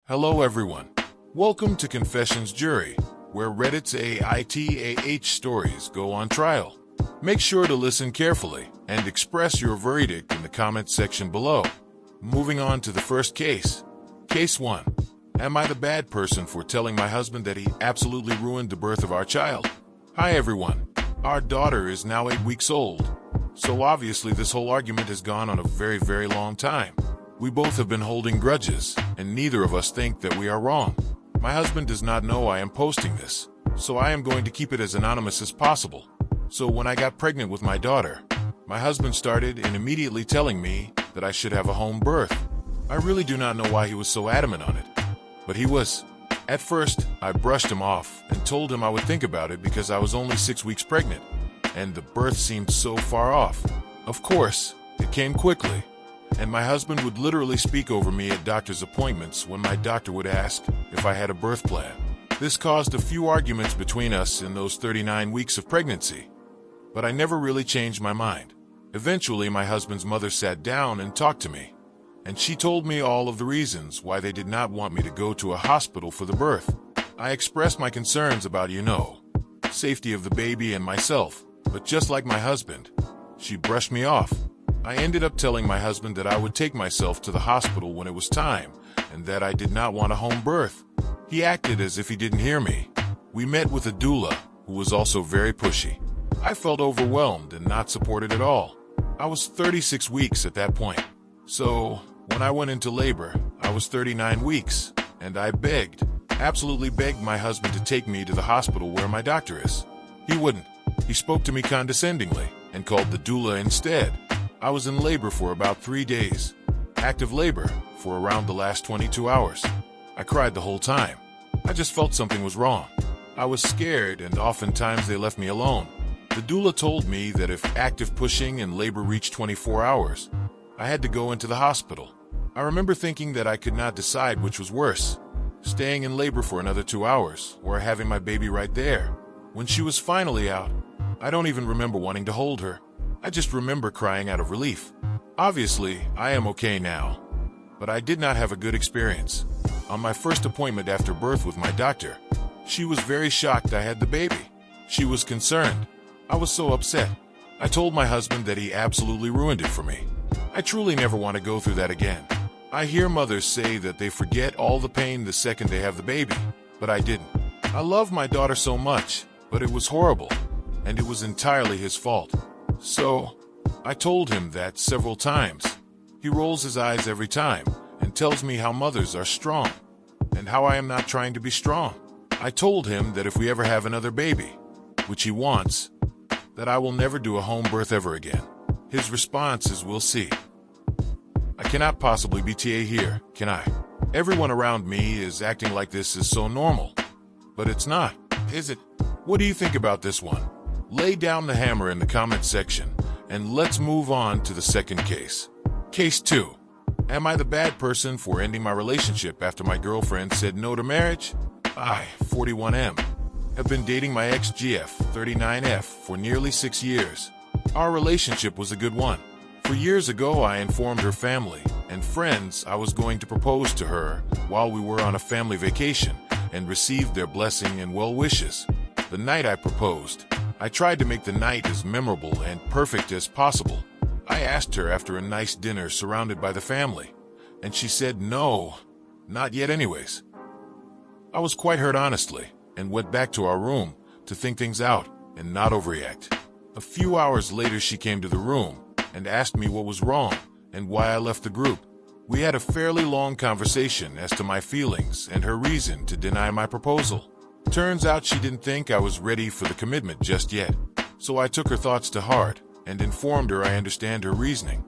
Hello everyone. Welcome to Confessions Jury, where Reddit's AITAH stories go on trial. Make sure to listen carefully and express your verdict in the comments section below. Moving on to the first case. Case 1. Am I the bad person for telling my husband that he absolutely ruined the birth of our child? Hi everyone. Our daughter is now 8 weeks old. So obviously this whole argument has gone on a very long time. We both have been holding grudges, and neither of us think that we are wrong. My husband does not know I am posting this, so I am going to keep it as anonymous as possible. So when I got pregnant with my daughter, my husband started in immediately telling me that I should have a home birth. I really do not know why he was so adamant on it, but he was. At first, I brushed him off and told him I would think about it because I was only 6 weeks pregnant, and the birth seemed so far off. Of course, it came quickly. And my husband would literally speak over me at doctor's appointments when my doctor would ask if I had a birth plan. This caused a few arguments between us in those 39 weeks of pregnancy. But I never really changed my mind. Eventually, my husband's mother sat down and talked to me. And she told me all of the reasons why they did not want me to go to a hospital for the birth. I expressed my concerns about, safety of the baby and myself. But just like my husband, she brushed me off. I ended up telling my husband that I would take myself to the hospital when it was time, and that I did not want a home birth. He acted as if he didn't hear me. We met with a doula, who was also very pushy. I felt overwhelmed and not supported at all. I was 36 weeks at that point. So, when I went into labor, I was 39 weeks, and I absolutely begged my husband to take me to the hospital where my doctor is. He wouldn't. He spoke to me condescendingly, and called the doula instead. I was in labor for about 3 days. Active labor for around the last 22 hours. I cried the whole time. I just felt something was wrong. I was scared, and oftentimes they left me alone. The doula told me that if active pushing and labor reached 24 hours, I had to go into the hospital. I remember thinking that I could not decide which was worse, staying in labor for another 2 hours or having my baby right there. When she was finally out, I don't even remember wanting to hold her. I just remember crying out of relief. Obviously, I am okay now, but I did not have a good experience. On my first appointment after birth with my doctor, she was very shocked I had the baby. She was concerned. I was so upset. I told my husband that he absolutely ruined it for me. I truly never want to go through that again. I hear mothers say that they forget all the pain the second they have the baby, but I didn't. I love my daughter so much, but it was horrible, and it was entirely his fault. So, I told him that several times. He rolls his eyes every time and tells me how mothers are strong and how I am not trying to be strong. I told him that if we ever have another baby, which he wants, that I will never do a home birth ever again. His response is, "We'll see." I cannot possibly be TA here, can I? Everyone around me is acting like this is so normal. But it's not, is it? What do you think about this one? Lay down the hammer in the comments section, and let's move on to the second case. Case 2. Am I the bad person for ending my relationship after my girlfriend said no to marriage? I, 41M, have been dating my ex-GF, 39F, for nearly 6 years. Our relationship was a good one. For years ago, I informed her family and friends I was going to propose to her while we were on a family vacation and received their blessing and well wishes. The night I proposed, I tried to make the night as memorable and perfect as possible. I asked her after a nice dinner surrounded by the family, and she said no, not yet anyways. I was quite hurt honestly, and went back to our room to think things out and not overreact. A few hours later she came to the room and asked me what was wrong and why I left the group. We had a fairly long conversation as to my feelings and her reason to deny my proposal. Turns out she didn't think I was ready for the commitment just yet, so I took her thoughts to heart and informed her I understand her reasoning.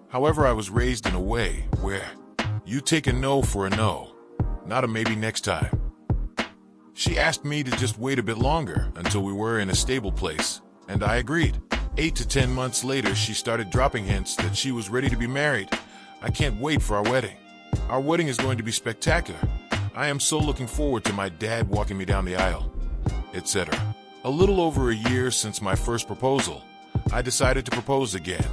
However, I was raised in a way where you take a no for a no, not a maybe next time. She asked me to just wait a bit longer until we were in a stable place, and I agreed. 8 to 10 months later, she started dropping hints that she was ready to be married. I can't wait for our wedding. Our wedding is going to be spectacular. I am so looking forward to my dad walking me down the aisle, etc. A little over a year since my first proposal, I decided to propose again.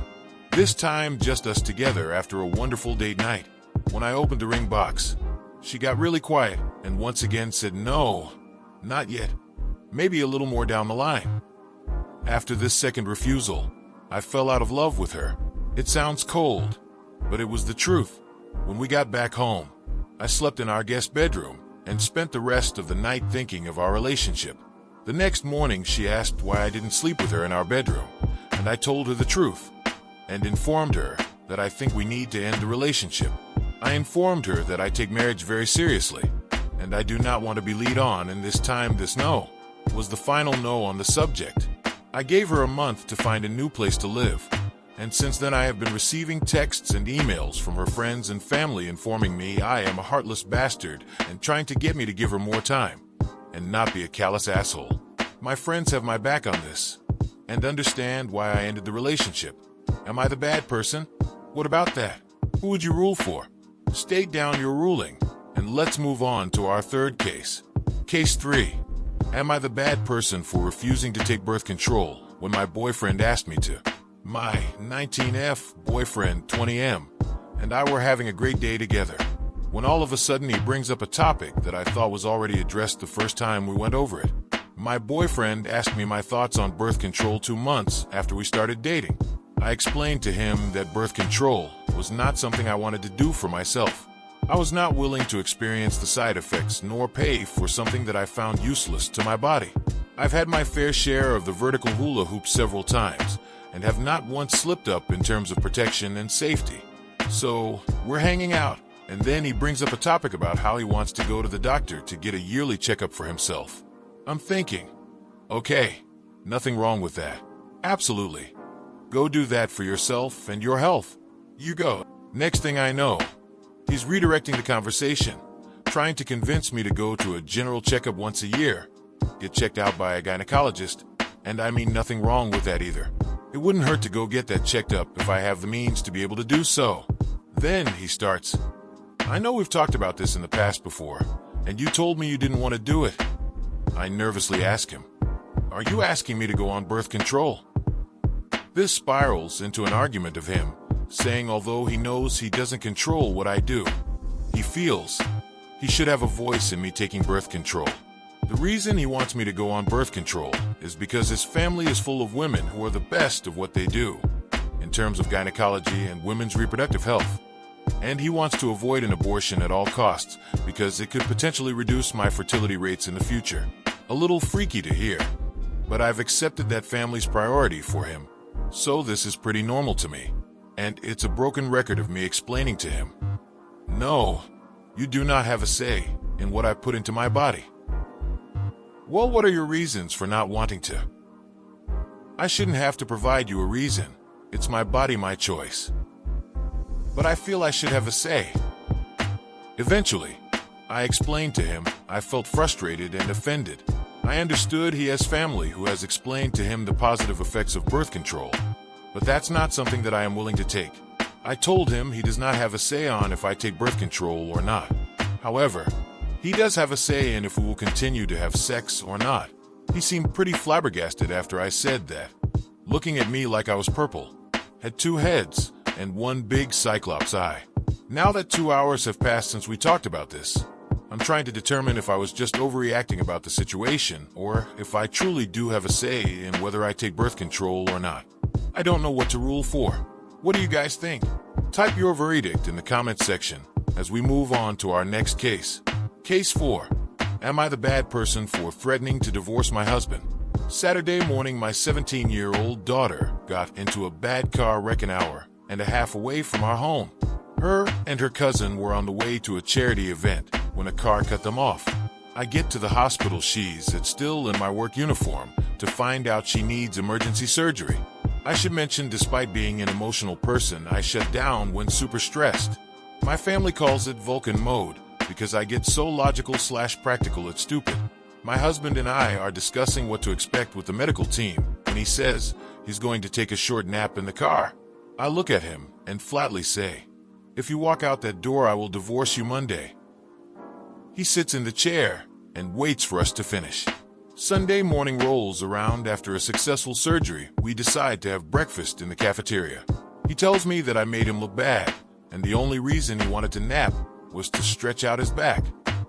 This time just us together after a wonderful date night. When I opened the ring box, She got really quiet and once again said no, not yet, maybe a little more down the line. After this second refusal, I fell out of love with her. It sounds cold, but it was the truth. When we got back home, I slept in our guest bedroom and spent the rest of the night thinking of our relationship. The next morning, she asked why I didn't sleep with her in our bedroom, and I told her the truth and informed her that I think we need to end the relationship. I informed her that I take marriage very seriously, and I do not want to be lead on, and this time this no was the final no on the subject. I gave her a month to find a new place to live, and since then I have been receiving texts and emails from her friends and family informing me I am a heartless bastard and trying to get me to give her more time and not be a callous asshole. My friends have my back on this and understand why I ended the relationship. Am I the bad person? What about that? Who would you rule for? State down your ruling, and let's move on to our third case. Case 3. Am I the bad person for refusing to take birth control when my boyfriend asked me to? My 19F boyfriend, 20M, and I were having a great day together, when all of a sudden he brings up a topic that I thought was already addressed the first time we went over it. My boyfriend asked me my thoughts on birth control 2 months after we started dating. I explained to him that birth control was not something I wanted to do for myself. I was not willing to experience the side effects nor pay for something that I found useless to my body. I've had my fair share of the vertical hula hoop several times and have not once slipped up in terms of protection and safety. So we're hanging out, and then he brings up a topic about how he wants to go to the doctor to get a yearly checkup for himself. I'm thinking, okay, nothing wrong with that. Absolutely. Go do that for yourself and your health. You go. Next thing I know, he's redirecting the conversation, trying to convince me to go to a general checkup once a year, get checked out by a gynecologist, and I mean nothing wrong with that either. It wouldn't hurt to go get that checked up if I have the means to be able to do so. Then he starts, I know we've talked about this in the past before, and you told me you didn't want to do it. I nervously ask him, are you asking me to go on birth control? This spirals into an argument of him saying although he knows he doesn't control what I do, he feels he should have a voice in me taking birth control. The reason he wants me to go on birth control is because his family is full of women who are the best of what they do in terms of gynecology and women's reproductive health. And he wants to avoid an abortion at all costs because it could potentially reduce my fertility rates in the future. A little freaky to hear, but I've accepted that family's priority for him. So this is pretty normal to me. And it's a broken record of me explaining to him, no, you do not have a say in what I put into my body. Well, what are your reasons for not wanting to? I shouldn't have to provide you a reason. It's my body, my choice. But I feel I should have a say. Eventually, I explained to him I felt frustrated and offended. I understood he has family who has explained to him the positive effects of birth control, but that's not something that I am willing to take. I told him he does not have a say on if I take birth control or not. However, he does have a say in if we will continue to have sex or not. He seemed pretty flabbergasted after I said that, looking at me like I was purple, had 2 heads, and 1 big cyclops eye. Now that 2 hours have passed since we talked about this, I'm trying to determine if I was just overreacting about the situation or if I truly do have a say in whether I take birth control or not. I don't know what to rule for. What do you guys think? Type your verdict in the comments section as we move on to our next case. Case 4. Am I the bad person for threatening to divorce my husband? Saturday morning, my 17-year-old daughter got into a bad car wreck an hour and a half away from our home. Her and her cousin were on the way to a charity event when a car cut them off. I get to the hospital, she's still in my work uniform, to find out she needs emergency surgery. I should mention, despite being an emotional person, I shut down when super stressed. My family calls it Vulcan mode because I get so logical/practical it's stupid. My husband and I are discussing what to expect with the medical team when he says he's going to take a short nap in the car. I look at him and flatly say, if you walk out that door, I will divorce you Monday. He sits in the chair and waits for us to finish. Sunday morning rolls around. After a successful surgery, we decide to have breakfast in the cafeteria. He tells me that I made him look bad, and the only reason he wanted to nap was to stretch out his back.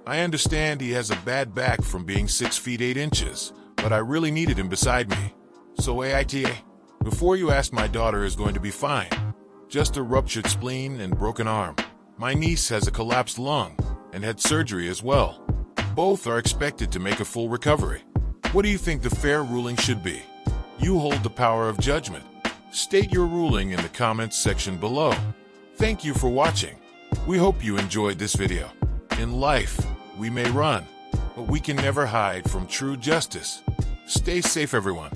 I understand he has a bad back from being 6 feet 8 inches, but I really needed him beside me. So AITA, before you ask, my daughter is going to be fine. Just a ruptured spleen and broken arm. My niece has a collapsed lung and had surgery as well. Both are expected to make a full recovery. What do you think the fair ruling should be? You hold the power of judgment. State your ruling in the comments section below. Thank you for watching. We hope you enjoyed this video. In life, we may run, but we can never hide from true justice. Stay safe, everyone.